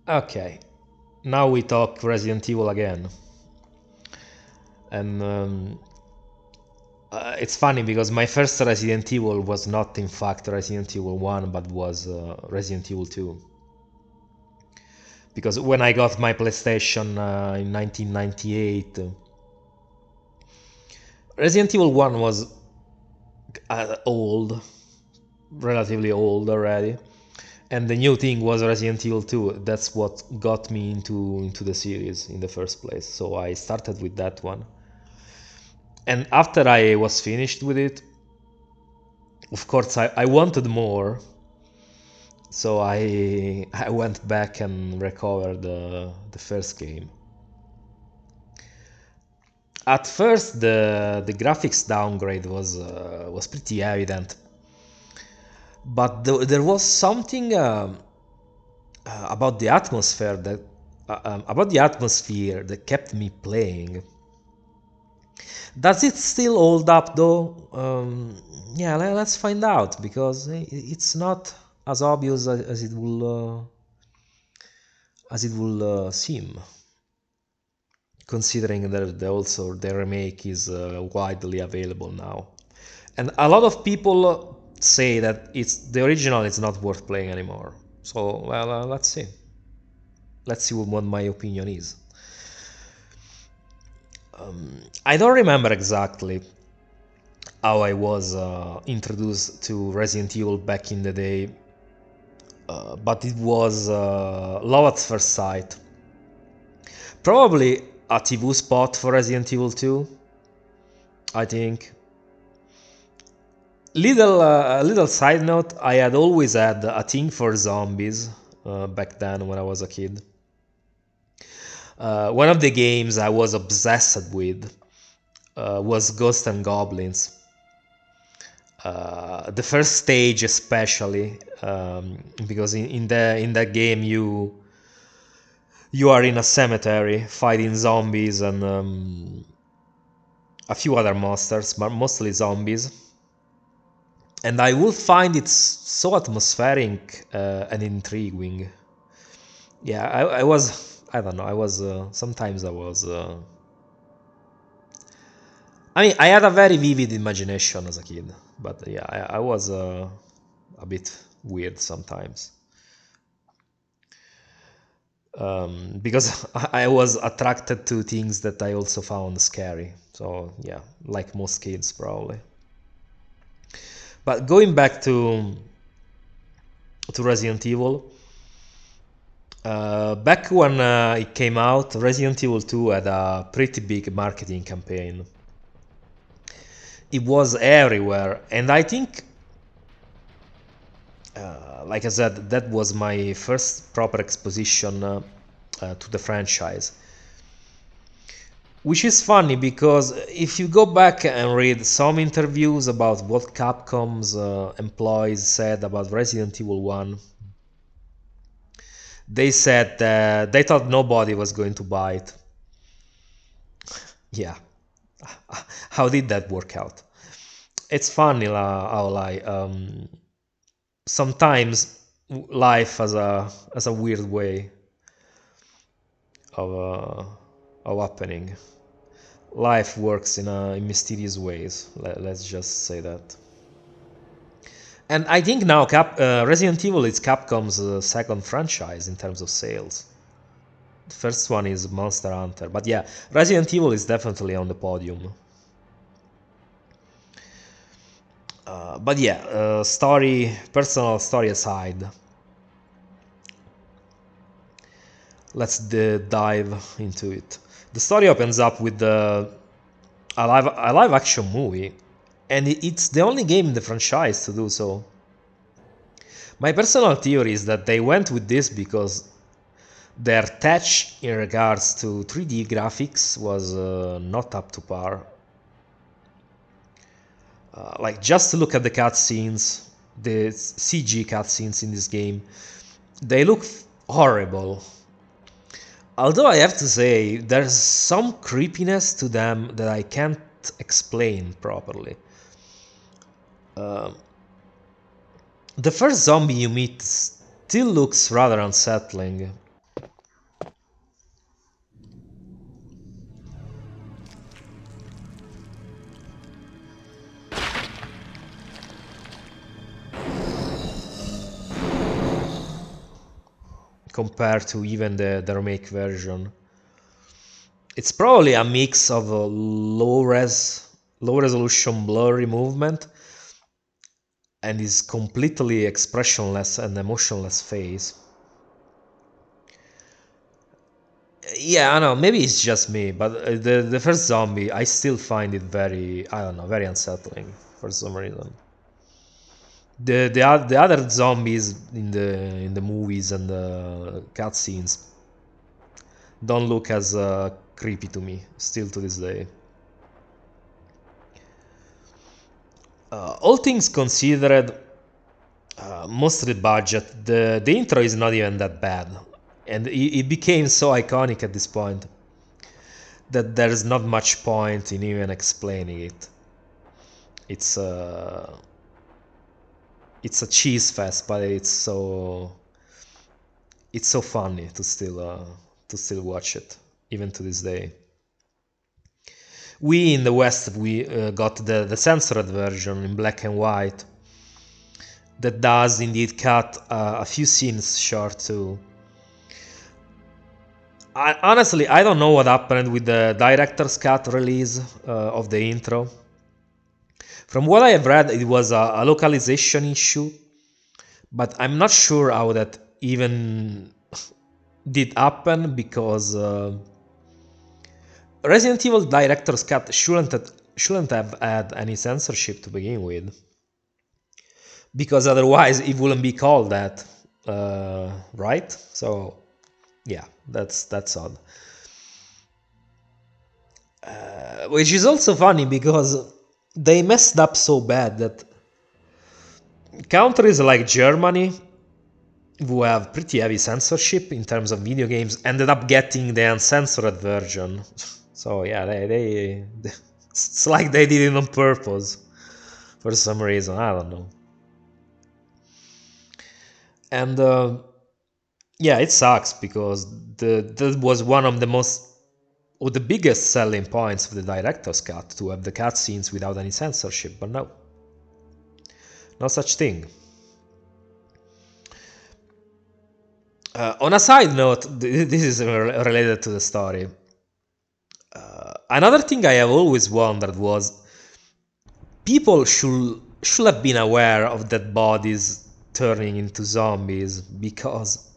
Okay, now we talk Resident Evil again. And it's funny because my first Resident Evil was not in fact Resident Evil 1, but was Resident Evil 2. Because when I got my PlayStation in 1998, Resident Evil 1 was old, relatively old already. And the new thing was Resident Evil 2. That's what got me into the series in the first place. So I started with that one. And after I was finished with it, of course I wanted more. So I went back and recovered the first game. At first, the graphics downgrade was pretty evident, but there was something about the atmosphere that kept me playing. Does it still hold up though? Yeah, let's find out, because it's not as obvious as it will seem, considering that also the remake is widely available now. And a lot of people say that the original is not worth playing anymore. So, well, let's see. Let's see what my opinion is. I don't remember exactly how I was introduced to Resident Evil back in the day, but it was love at first sight. Probably a TV spot for Resident Evil 2, I think. Little side note: I had always had a thing for zombies back then when I was a kid. One of the games I was obsessed with was Ghosts and Goblins. The first stage, especially, because in that game you are in a cemetery fighting zombies and a few other monsters, but mostly zombies. And I would find it so atmospheric and intriguing. Yeah, I was. I don't know. I was. Sometimes I was. I mean, I had a very vivid imagination as a kid, but yeah, I was a bit weird sometimes. Because I was attracted to things that I also found scary. So yeah, like most kids probably. But going back to Resident Evil, back when it came out, Resident Evil 2 had a pretty big marketing campaign. It was everywhere, and I think, like I said, that was my first proper exposition to the franchise. Which is funny because if you go back and read some interviews about what Capcom's employees said about Resident Evil 1, they said that they thought nobody was going to buy it. Yeah. How did that work out? It's funny how like sometimes life has a weird way of happening. Life works in mysterious ways. Let's just say that. And I think now Resident Evil is Capcom's second franchise in terms of sales. The first one is Monster Hunter, but yeah, Resident Evil is definitely on the podium. But yeah, personal story aside, let's dive into it. The story opens up with a live action movie, and it's the only game in the franchise to do so. My personal theory is that they went with this because their touch in regards to 3D graphics was not up to par. Like, just look at the cutscenes, the CG cutscenes in this game. They look horrible. Although I have to say, there's some creepiness to them that I can't explain properly. The first zombie you meet still looks rather unsettling. compared to even the remake version. It's probably a mix of a low resolution blurry movement and his completely expressionless and emotionless face. Yeah, I know, maybe it's just me, but the first zombie, I still find it very, I don't know, very unsettling for some reason. The other zombies in the movies and the cutscenes don't look as creepy to me still to this day. All things considered, most of the budget, the intro is not even that bad, and it became so iconic at this point that there's not much point in even explaining it. It's a cheese fest, but it's so funny to still watch it even to this day. We in the West we got the censored version in black and white that does indeed cut a few scenes short too. Honestly, I don't know what happened with the director's cut release of the intro. From what I have read, it was a localization issue, but I'm not sure how that even did happen because Resident Evil director's cut shouldn't have had any censorship to begin with, because otherwise it wouldn't be called that, right? So yeah, that's odd. Which is also funny because they messed up so bad that countries like Germany, who have pretty heavy censorship in terms of video games, ended up getting the uncensored version. So yeah, they it's like they did it on purpose for some reason. I don't know. And yeah, it sucks because that was one of the most or the biggest selling points of the director's cut, to have the cutscenes without any censorship. But no, no such thing. On a side note, this is related to the story. Another thing I have always wondered was, people should have been aware of dead bodies turning into zombies, because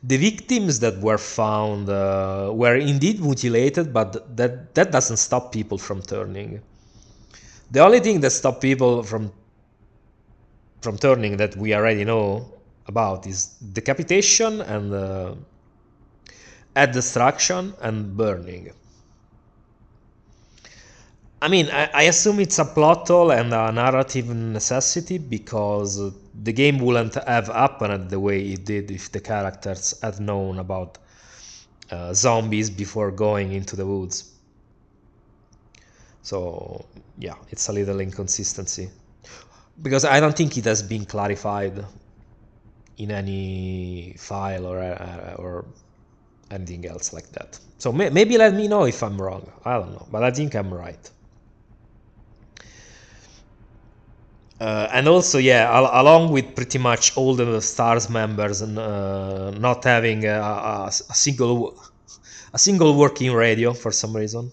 the victims that were found were indeed mutilated, but that doesn't stop people from turning. The only thing that stops people from turning, that we already know about, is decapitation and head destruction and burning. I mean, I assume it's a plot hole and a narrative necessity, because the game wouldn't have happened the way it did if the characters had known about zombies before going into the woods. So yeah, it's a little inconsistency, because I don't think it has been clarified in any file or anything else like that. So maybe let me know if I'm wrong. I don't know, but I think I'm right. And also, yeah, along with pretty much all the stars members and not having a single working radio for some reason.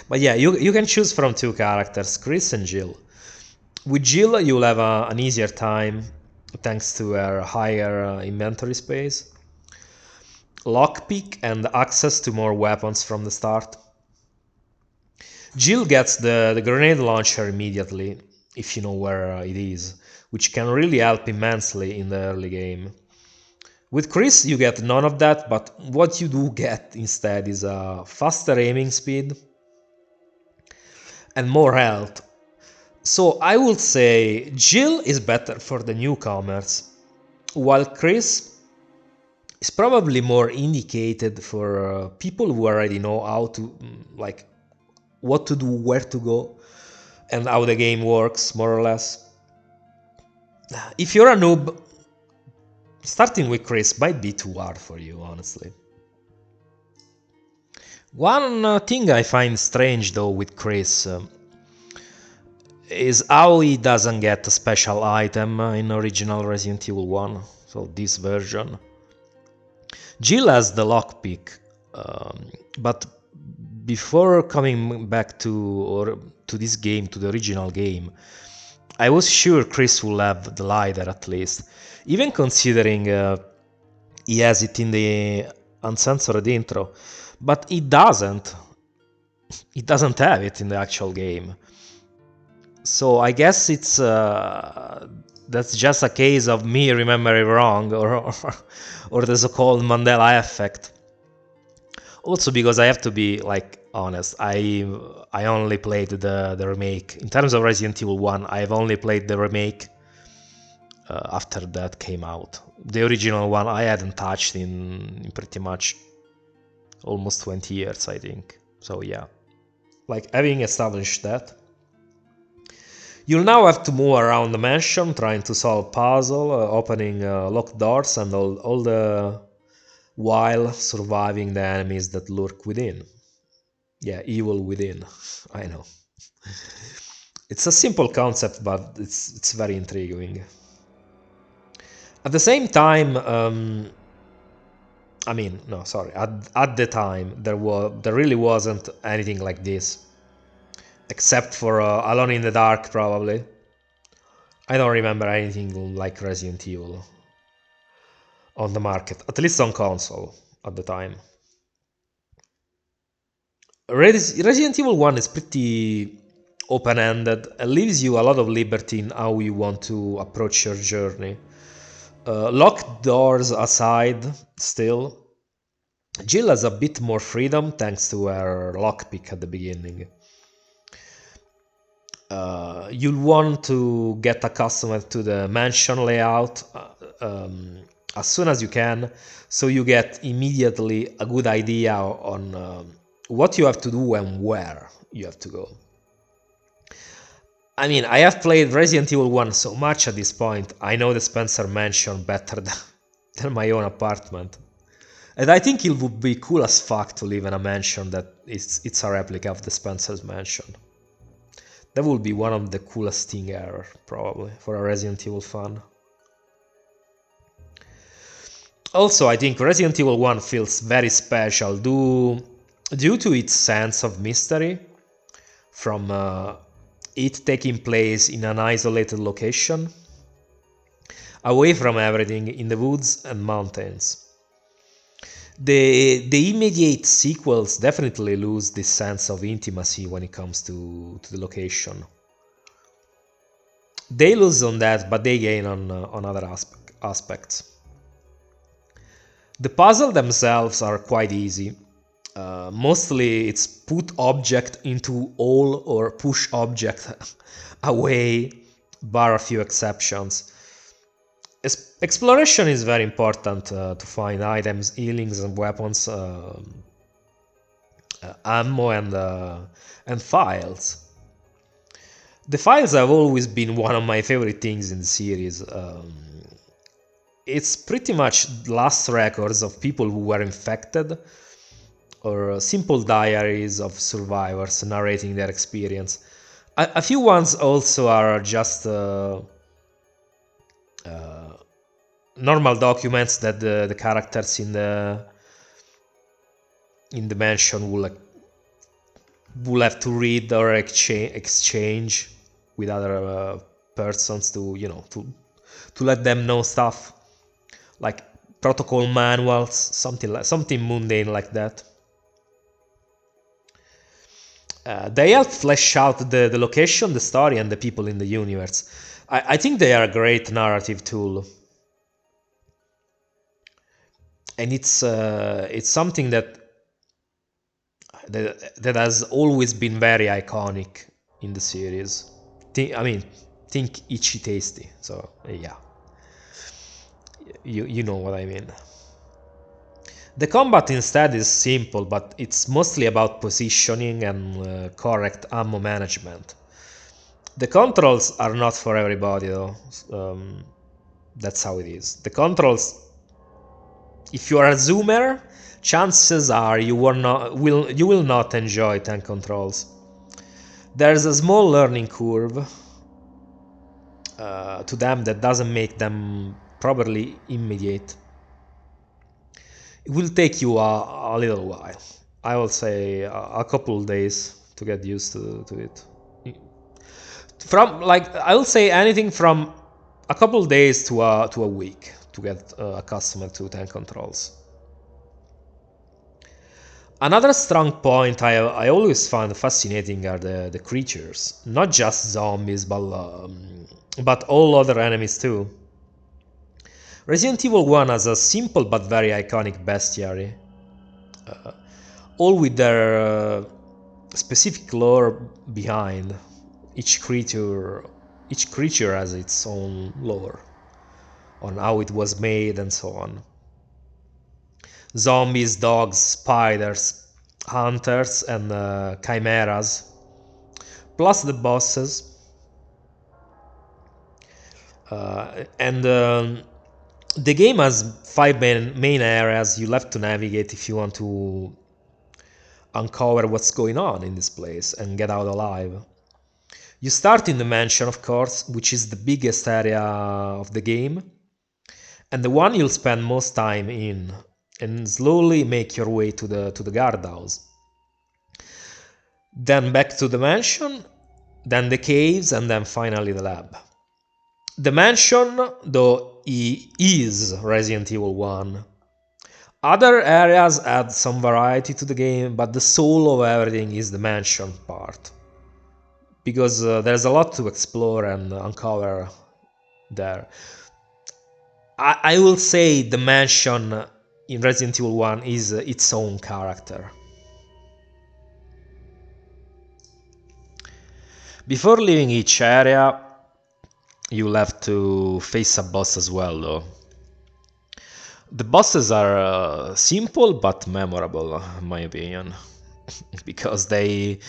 But yeah, you can choose from two characters, Chris and Jill. With Jill, you'll have an easier time thanks to her higher inventory space, lockpick, and access to more weapons from the start. Jill gets the grenade launcher immediately, if you know where it is, which can really help immensely in the early game. With Chris, you get none of that, but what you do get instead is a faster aiming speed and more health. So I would say Jill is better for the newcomers, while Chris is probably more indicated for people who already know how to, like, what to do, where to go, and how the game works, more or less. If you're a noob, starting with Chris might be too hard for you, honestly. One thing I find strange though with Chris is how he doesn't get a special item in original Resident Evil 1, so this version. Jill has the lockpick, but before coming back to this game, to the original game, I was sure Chris will have the lighter at least, even considering he has it in the uncensored intro, but he doesn't. He doesn't have it in the actual game. So I guess it's that's just a case of me remembering wrong, or the so-called Mandela effect. Also, because I have to be like honest, I only played the remake. In terms of Resident Evil 1, I've only played the remake after that came out. The original one I hadn't touched in pretty much almost 20 years, I think. So yeah, like having established that, you'll now have to move around the mansion trying to solve puzzle, opening locked doors, and all the while surviving the enemies that lurk within. Yeah, evil within. I know. It's a simple concept, but it's very intriguing. At the same time, I mean, no, sorry. At the time, there really wasn't anything like this, except for Alone in the Dark, probably. I don't remember anything like Resident Evil on the market, at least on console at the time. Resident Evil 1 is pretty open-ended and leaves you a lot of liberty in how you want to approach your journey. Locked doors aside, still, Jill has a bit more freedom thanks to her lockpick at the beginning. You'll want to get accustomed to the mansion layout as soon as you can, so you get immediately a good idea on what you have to do and where you have to go. I mean, I have played Resident Evil 1 so much at this point, I know the Spencer mansion better than my own apartment. And I think it would be cool as fuck to live in a mansion that it's a replica of the Spencer's mansion. That would be one of the coolest thing ever, probably, for a Resident Evil fan. Also, I think Resident Evil 1 feels very special due to its sense of mystery, from it taking place in an isolated location, away from everything in the woods and mountains. The immediate sequels definitely lose this sense of intimacy when it comes to the location. They lose on that, but they gain on other aspects. The puzzles themselves are quite easy. Mostly it's put object into hole or push object away, bar a few exceptions. Exploration is very important to find items, healings, and weapons, ammo, and files. The files have always been one of my favorite things in the series. It's pretty much last records of people who were infected, or simple diaries of survivors narrating their experience. A few ones also are just normal documents that the characters in the mansion will have to read or exchange with other persons to to let them know stuff, like protocol manuals, something mundane like that. They help flesh out the location, the story, and the people in the universe. I think they are a great narrative tool. And it's something that has always been very iconic in the series. Think Itchy Tasty. So yeah, you know what I mean. The combat instead is simple, but it's mostly about positioning and correct ammo management. The controls are not for everybody, though. That's how it is. The controls, if you are a zoomer, chances are you will not enjoy tank controls. There's a small learning curve to them that doesn't make them properly immediate. It will take you a little while. I will say a couple of days to get used to it. From, like, I will say anything from a couple of days to a week to get accustomed to tank controls. Another strong point I always found fascinating are the creatures. Not just zombies, but all other enemies too. Resident Evil 1 has a simple but very iconic bestiary, all with their specific lore behind. Each creature has its own lore on how it was made and so on. Zombies, dogs, spiders, hunters, and chimeras, plus the bosses. The game has 5 main areas you have to navigate if you want to uncover what's going on in this place and get out alive. You start in the mansion, of course, which is the biggest area of the game, and the one you'll spend most time in, and slowly make your way to the guardhouse. Then back to the mansion, then the caves, and then finally the lab. The mansion, though, is Resident Evil 1. Other areas add some variety to the game, but the soul of everything is the mansion part. Because there's a lot to explore and uncover there. I will say the mansion in Resident Evil 1 is its own character. Before leaving each area, you'll have to face a boss as well, though. The bosses are simple but memorable, in my opinion, because you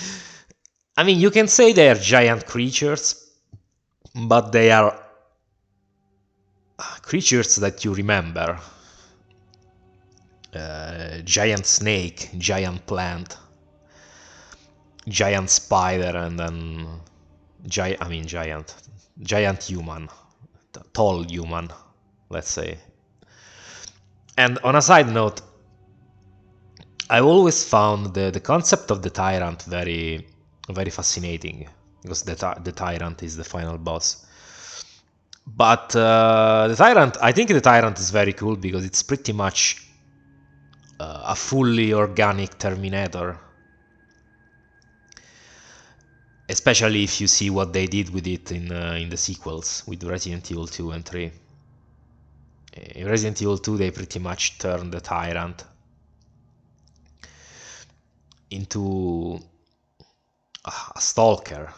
can say they are giant creatures, but they are creatures that you remember. Giant snake, giant plant, giant spider, and then giant human, tall human, let's say. And on a side note, I've always found the concept of the tyrant very, very fascinating, because the tyrant is the final boss. But I think the tyrant is very cool because it's pretty much a fully organic Terminator. Especially if you see what they did with it in the sequels, with Resident Evil 2 and 3. In Resident Evil 2 they pretty much turned the tyrant into a stalker.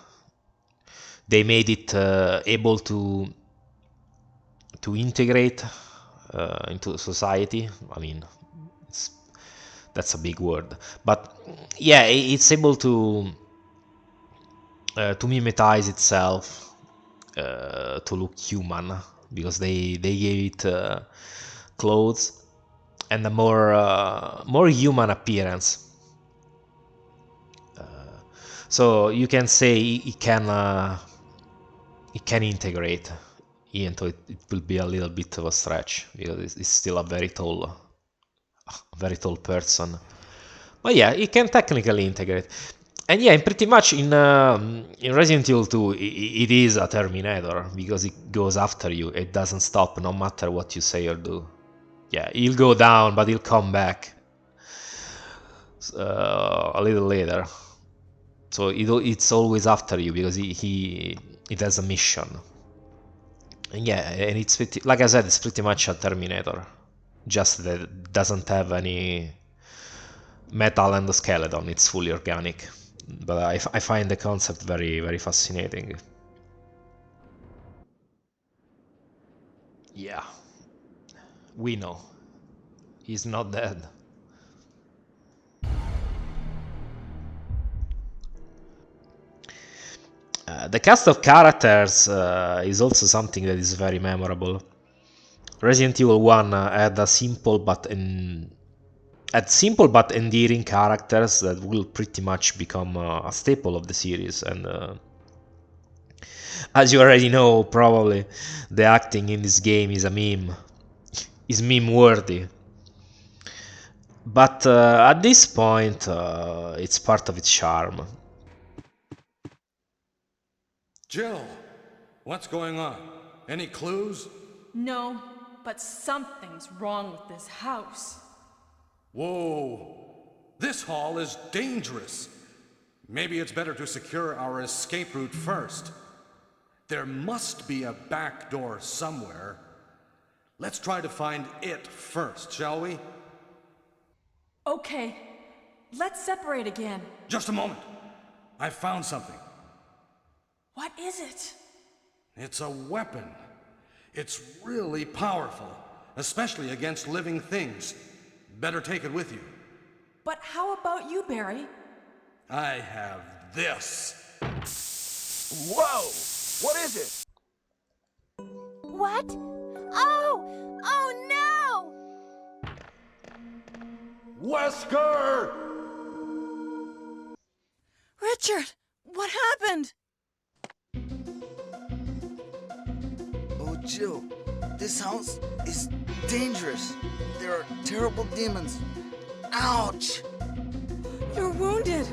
They made it able to integrate into society. That's a big word, but yeah, it's able to mimetize itself, to look human, because they gave it clothes and a more human appearance. So you can say it can integrate, even though it will be a little bit of a stretch because it's still a very tall person. But yeah, it can technically integrate. And yeah, pretty much in Resident Evil 2, it is a Terminator because it goes after you. It doesn't stop no matter what you say or do. Yeah, he'll go down, but he'll come back a little later. So it's always after you because it has a mission. And yeah, and it's pretty, like I said, it's pretty much a Terminator, just that it doesn't have any metal and a skeleton. It's fully organic. But I find the concept very, very fascinating. Yeah, we know he's not dead. The cast of characters is also something that is very memorable. Resident Evil 1 had a simple but At simple but endearing characters that will pretty much become a staple of the series. And as you already know, probably the acting in this game is a meme, is meme worthy. But at this point, it's part of its charm. Jill, what's going on? Any clues? No, but something's wrong with this house. Whoa, this hall is dangerous. Maybe it's better to secure our escape route first. There must be a back door somewhere. Let's try to find it first, shall we? Okay, let's separate again. Just a moment. I found something. What is it? It's a weapon. It's really powerful, especially against living things. Better take it with you. But how about you, Barry? I have this. Whoa! What is it? What? Oh! Oh no! Wesker! Richard, what happened? Oh, Jill, this house is dangerous. There are terrible demons. Ouch! You're wounded.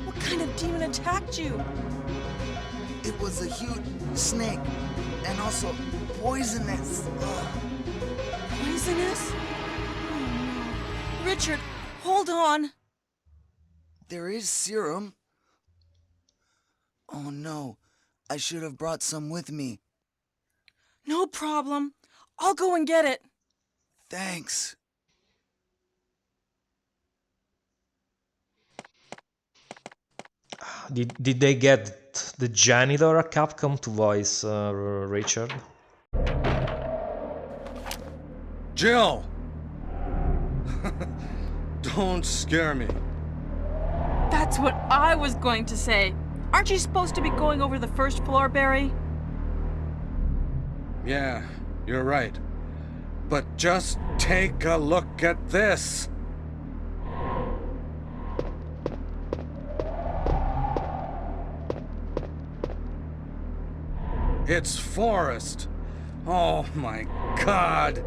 What kind of demon attacked you? It was a huge snake and also poisonous. Ugh. Poisonous? Oh no. Richard, hold on. There is serum. Oh no, I should have brought some with me. No problem. I'll go and get it. Thanks. Did they get the janitor at Capcom to voice Richard? Jill! Don't scare me. That's what I was going to say. Aren't you supposed to be going over the first floor, Barry? Yeah, you're right. But just take a look at this. It's Forrest. Oh my God.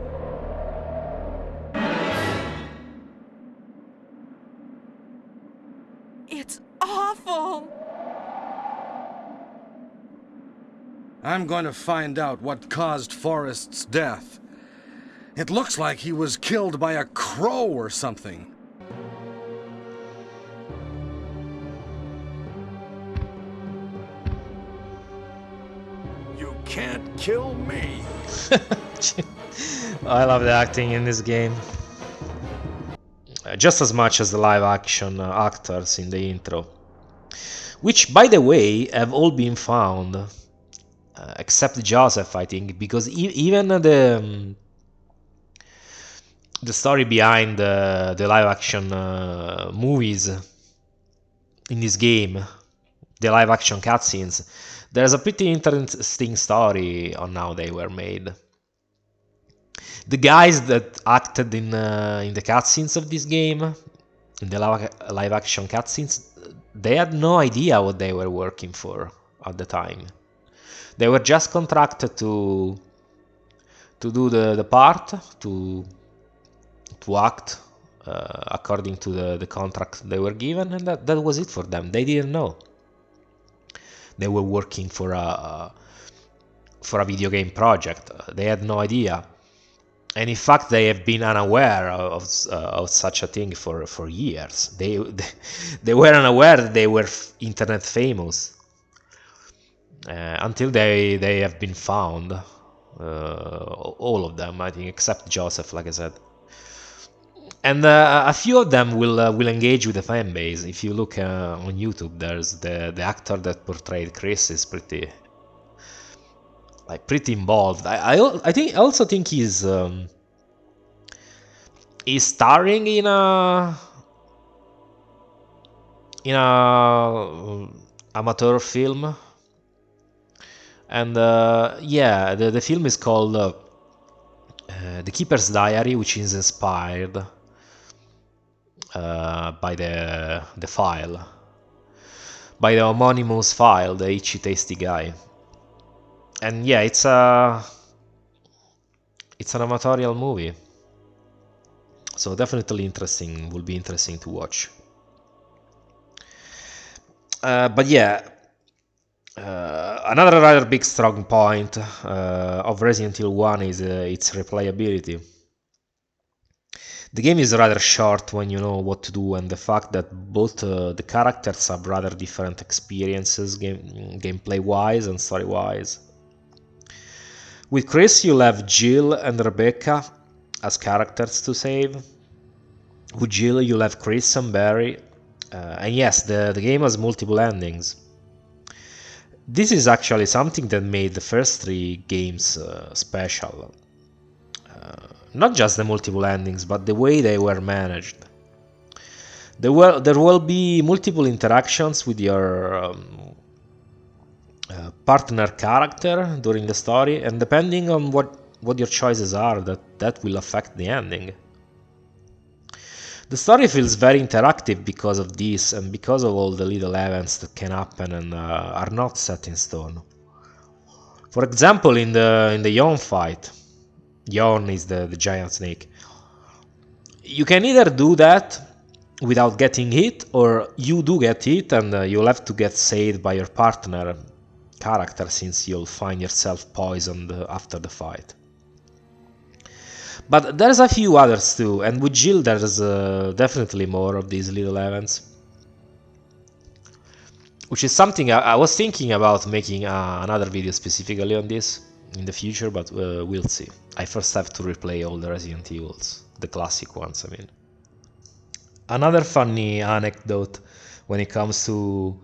It's awful. I'm going to find out what caused Forrest's death. It looks like he was killed by a crow or something. You can't kill me. I love the acting in this game. Just as much as the live action actors in the intro. Which, by the way, have all been found. Except Joseph, I think, because even the story behind the live action movies in this game, the live action cutscenes, there's a pretty interesting story on how they were made. The guys that acted in the cutscenes of this game, in the live action cutscenes, they had no idea what they were working for at the time. They were just contracted to do the part, to act according to the contract they were given, and that was it for them. They didn't know they were working for a video game project. They had no idea, and in fact, they have been unaware of such a thing for years. They were unaware that they were internet famous. Until they have been found, all of them, I think, except Joseph, like I said, and a few of them will engage with the fan base. If you look on YouTube, there's the actor that portrayed Chris is pretty involved. I also think he's starring in a amateur film. And yeah, the film is called The Keeper's Diary, which is inspired by the file, by the homonymous file, the itchy tasty guy. And yeah, it's an amatorial movie, so definitely interesting. Will be interesting to watch. But yeah, another rather big strong point of Resident Evil 1 is its replayability. The game is rather short when you know what to do, and the fact that both the characters have rather different experiences gameplay-wise and story-wise. With Chris, you'll have Jill and Rebecca as characters to save. With Jill, you'll have Chris and Barry. And yes, the game has multiple endings. This is actually something that made the first 3 games special. Not just the multiple endings, but the way they were managed. There will be multiple interactions with your partner character during the story, and depending on what your choices are, that will affect the ending. The story feels very interactive because of this, and because of all the little events that can happen and are not set in stone. For example, in the Yon fight, Yon is the giant snake. You can either do that without getting hit, or you do get hit and you'll have to get saved by your partner character, since you'll find yourself poisoned after the fight. But there's a few others too, and with Jill there's definitely more of these little events. Which is something I was thinking about making another video specifically on this in the future, but we'll see. I first have to replay all the Resident Evils, the classic ones, I mean. Another funny anecdote when it comes to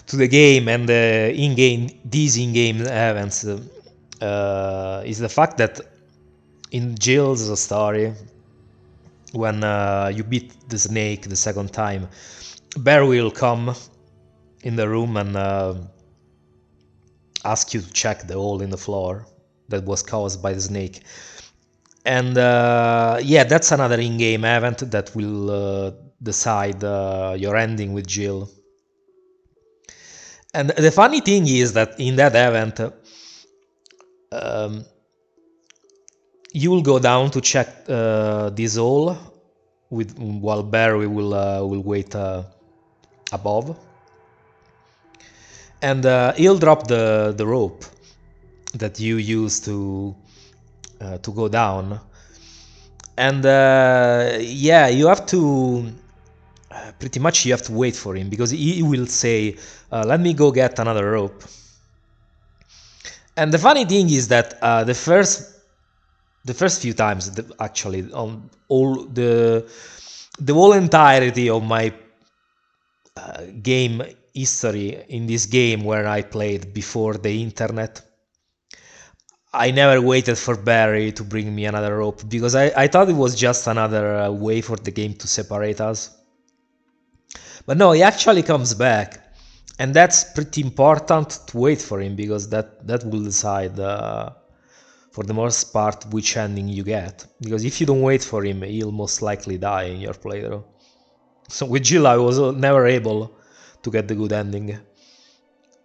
the game and these in-game events is the fact that in Jill's story, when you beat the snake the second time, Bear will come in the room and ask you to check the hole in the floor that was caused by the snake. And yeah, that's another in-game event that will decide your ending with Jill. And the funny thing is that in that event, you will go down to check this hole while Barry will wait above, and he'll drop the rope that you use to go down, and yeah, you have to pretty much you have to wait for him, because he will say, let me go get another rope. And the funny thing is that the first few times, actually, on all the whole entirety of my game history in this game where I played before the internet, I never waited for Barry to bring me another rope, because I thought it was just another way for the game to separate us. But no, he actually comes back, and that's pretty important to wait for him, because that will decide for the most part which ending you get. Because if you don't wait for him, he'll most likely die in your playthrough. So with Jill, I was never able to get the good ending,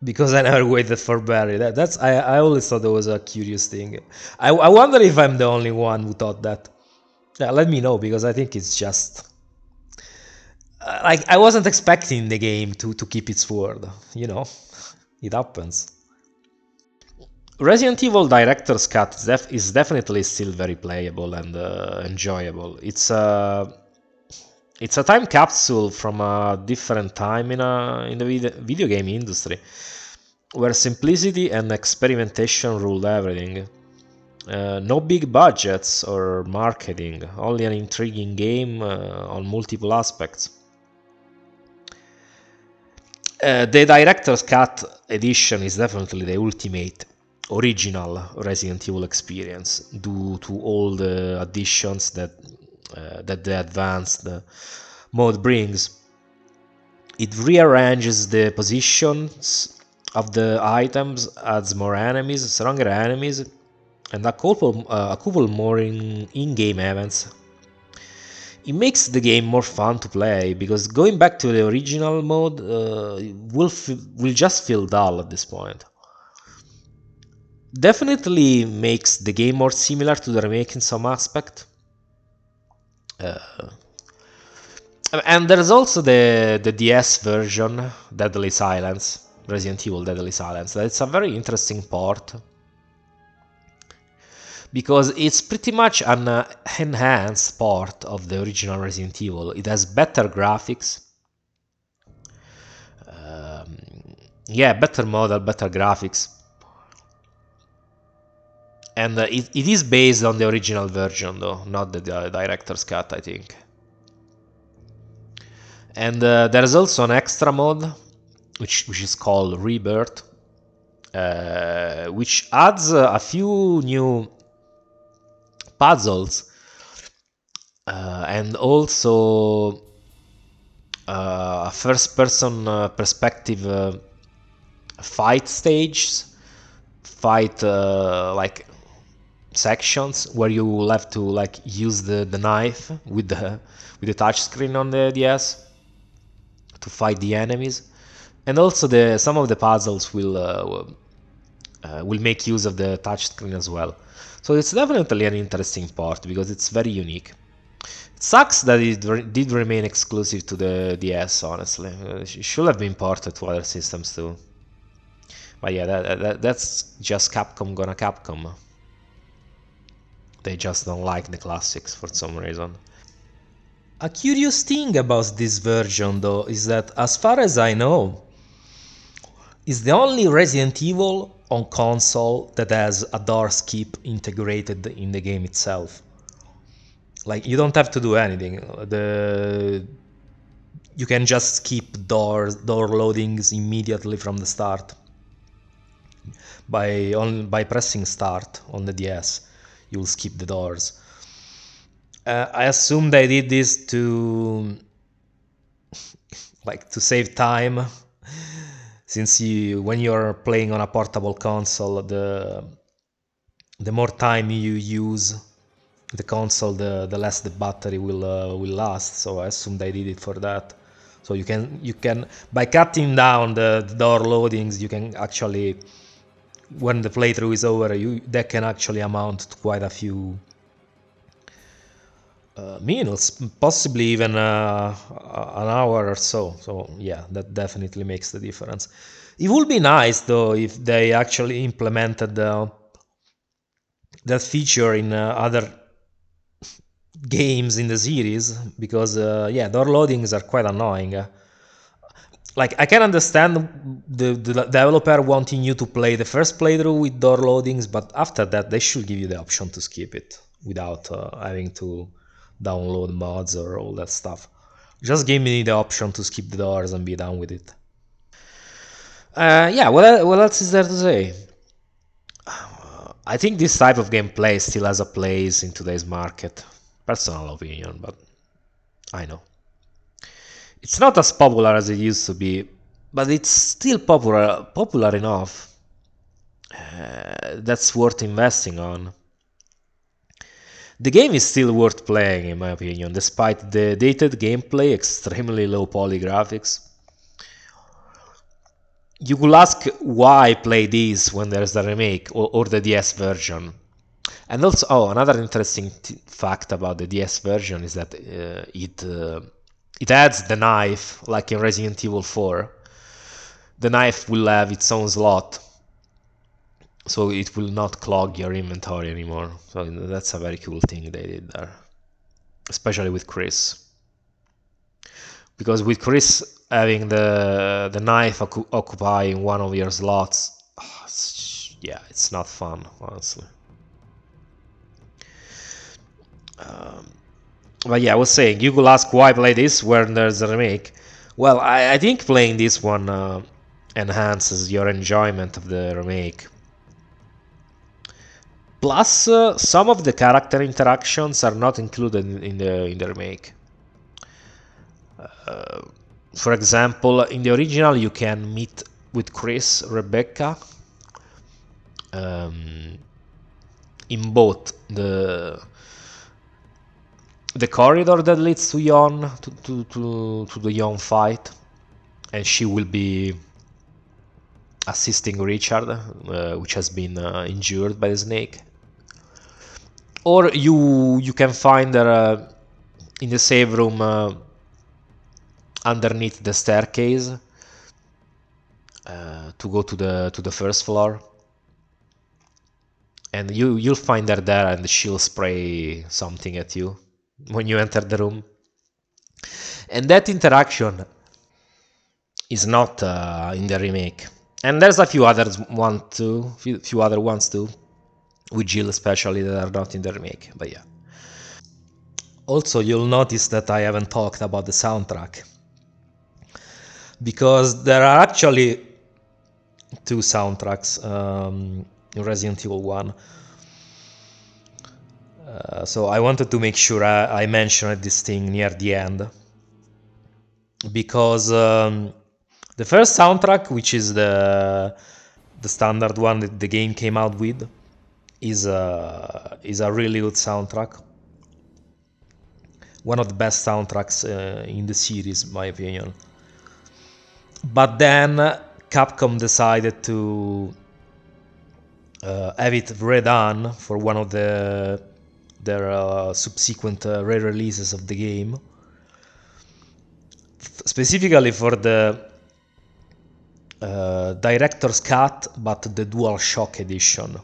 because I never waited for Barry. I always thought that was a curious thing. I wonder if I'm the only one who thought that. Yeah, let me know, because I think it's just like, I wasn't expecting the game to keep its word, you know. It happens. Resident Evil Director's Cut is definitely still very playable and enjoyable. It's a time capsule from a different time in the video game industry, where simplicity and experimentation ruled everything. No big budgets or marketing, only an intriguing game on multiple aspects. The Director's Cut edition is definitely the ultimate original Resident Evil experience, due to all the additions that the advanced mode brings. It rearranges the positions of the items, adds more enemies, stronger enemies, and a couple more in-game events. it makes the game more fun to play, because going back to the original mode will just feel dull at this point. Definitely makes the game more similar to the remake in some aspect. And there's also the DS version, Deadly Silence, Resident Evil Deadly Silence. That's a very interesting port, because it's pretty much an enhanced port of the original Resident Evil. It has better graphics. Yeah, better model, better graphics. And it is based on the original version, though, not the director's cut, I think. And there's also an extra mode, which is called Rebirth, which adds a few new puzzles, and also a first-person perspective fight stages, like sections where you will have to like use the knife with the touch screen on the DS to fight the enemies. And also some of the puzzles will make use of the touchscreen as well. So it's definitely an interesting part, because it's very unique. It sucks that it did remain exclusive to the DS, honestly. It should have been ported to other systems too. But yeah, that's just Capcom gonna Capcom. They just don't like the classics for some reason. A curious thing about this version, though, is that, as far as I know, it's the only Resident Evil on console that has a door skip integrated in the game itself. Like, you don't have to do anything. You can just skip door loadings immediately from the start by pressing start on the DS. You'll skip the doors. I assume they did this to save time, since when you're playing on a portable console, the more time you use the console, the less the battery will last. So I assume they did it for that. So you can by cutting down the door loadings, you can actually, when the playthrough is over, that can actually amount to quite a few minutes, possibly even an hour or so. So yeah, that definitely makes the difference. It would be nice, though, if they actually implemented that feature in other games in the series, because yeah, door loadings are quite annoying. Like, I can understand the developer wanting you to play the first playthrough with door loadings, but after that they should give you the option to skip it without having to download mods or all that stuff. Just give me the option to skip the doors and be done with it. Yeah, what else is there to say? I think this type of gameplay still has a place in today's market. Personal opinion, but I know. It's not as popular as it used to be, but it's still popular enough. That's worth investing on. The game is still worth playing, in my opinion, despite the dated gameplay, extremely low poly graphics. You could ask why play this when there's the remake or the DS version. And also, another interesting fact about the DS version is that it adds the knife, like in Resident Evil 4. The knife will have its own slot, so it will not clog your inventory anymore. So that's a very cool thing they did there, especially with Chris. Because with Chris having the knife occupying one of your slots, yeah, it's not fun, honestly. But yeah, I was saying, you could ask why play this when there's a remake. Well, I think playing this one enhances your enjoyment of the remake. Plus, some of the character interactions are not included in the remake. For example, in the original, you can meet with Chris, Rebecca, in both the the corridor that leads to Yon, to the Yon fight, and she will be assisting Richard, which has been injured by the snake. Or you can find her in the save room underneath the staircase to go to the first floor, and you'll find her there, and she'll spray something at you when you enter the room. And that interaction is not in the remake. And there's a few other ones too, with Jill especially, that are not in the remake. But yeah. Also, you'll notice that I haven't talked about the soundtrack, because there are actually two soundtracks in Resident Evil 1. So I wanted to make sure I mentioned this thing near the end, because the first soundtrack, which is the standard one that the game came out with, is a really good soundtrack. One of the best soundtracks in the series, in my opinion. But then Capcom decided to have it redone for one of their subsequent re-releases of the game, specifically for the director's cut, but the DualShock edition.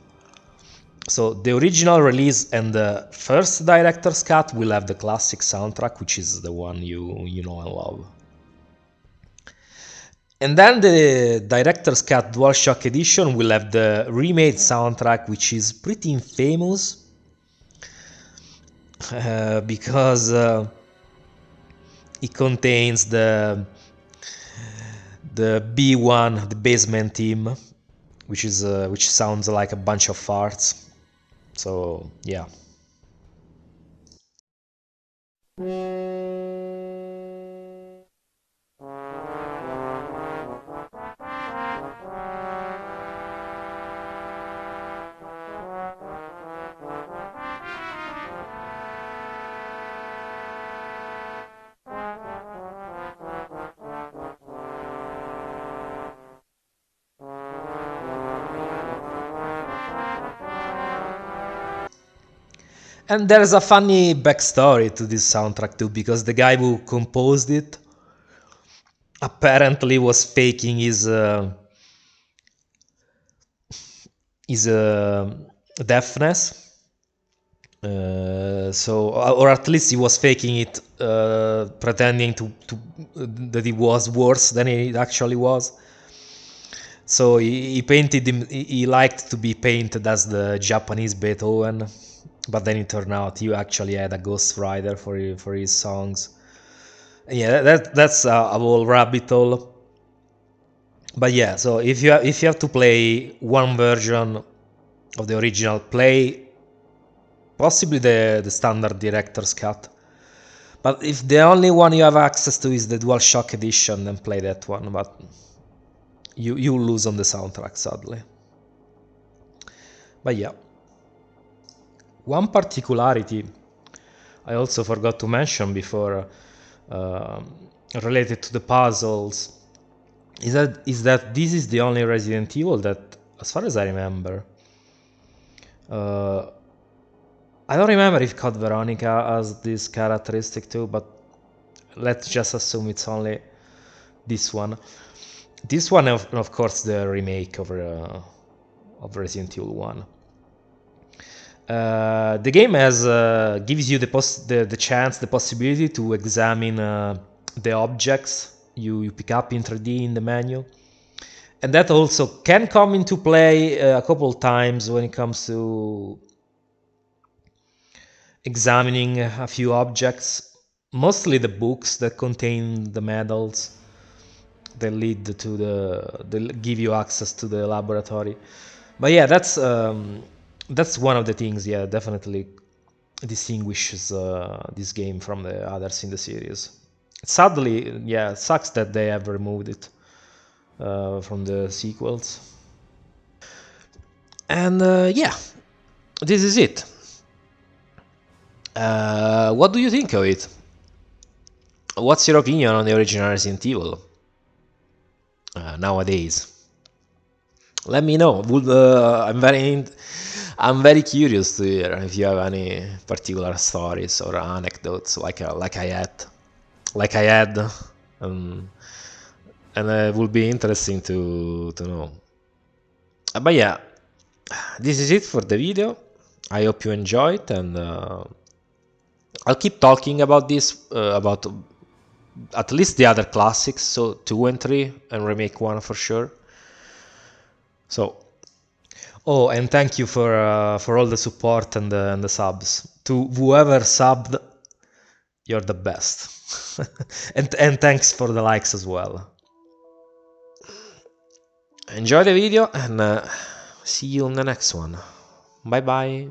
So the original release and the first director's cut will have the classic soundtrack, which is the one you know and love. And then the director's cut DualShock edition will have the remade soundtrack, which is pretty infamous because it contains the B1, the basement theme, which sounds like a bunch of farts. So yeah. And there's a funny backstory to this soundtrack too, because the guy who composed it apparently was faking his deafness. Or at least he was faking it, pretending that it was worse than it actually was. So he painted him. He liked to be painted as the Japanese Beethoven, but then it turned out he actually had a ghostwriter for his songs. And yeah, that's a whole rabbit hole. But yeah, so if you have to play one version of the original, play possibly the standard director's cut. But if the only one you have access to is the DualShock edition, then play that one. But you lose on the soundtrack, sadly. But yeah. One particularity I also forgot to mention before, related to the puzzles, is that this is the only Resident Evil that, as far as I remember, I don't remember if Code Veronica has this characteristic too, but let's just assume it's only this one. This one, of course, the remake of Resident Evil 1. The game gives you the chance, the possibility to examine the objects you pick up in 3D in the menu, and that also can come into play a couple times when it comes to examining a few objects, mostly the books that contain the medals that lead to that give you access to the laboratory. But yeah, that's one of the things, yeah, definitely distinguishes this game from the others in the series. Sadly, yeah, it sucks that they have removed it from the sequels. And yeah, this is it. What do you think of it? What's your opinion on the original Resident Evil nowadays? Let me know. I'm very curious to hear if you have any particular stories or anecdotes like I had, um, and it will be interesting to know. But yeah, this is it for the video. I hope you enjoyed, and I'll keep talking about this, about at least the other classics, so 2 and 3, and Remake 1 for sure. So, oh, and thank you for all the support and the subs. To whoever subbed, you're the best. and thanks for the likes as well. Enjoy the video, and see you in the next one. Bye bye.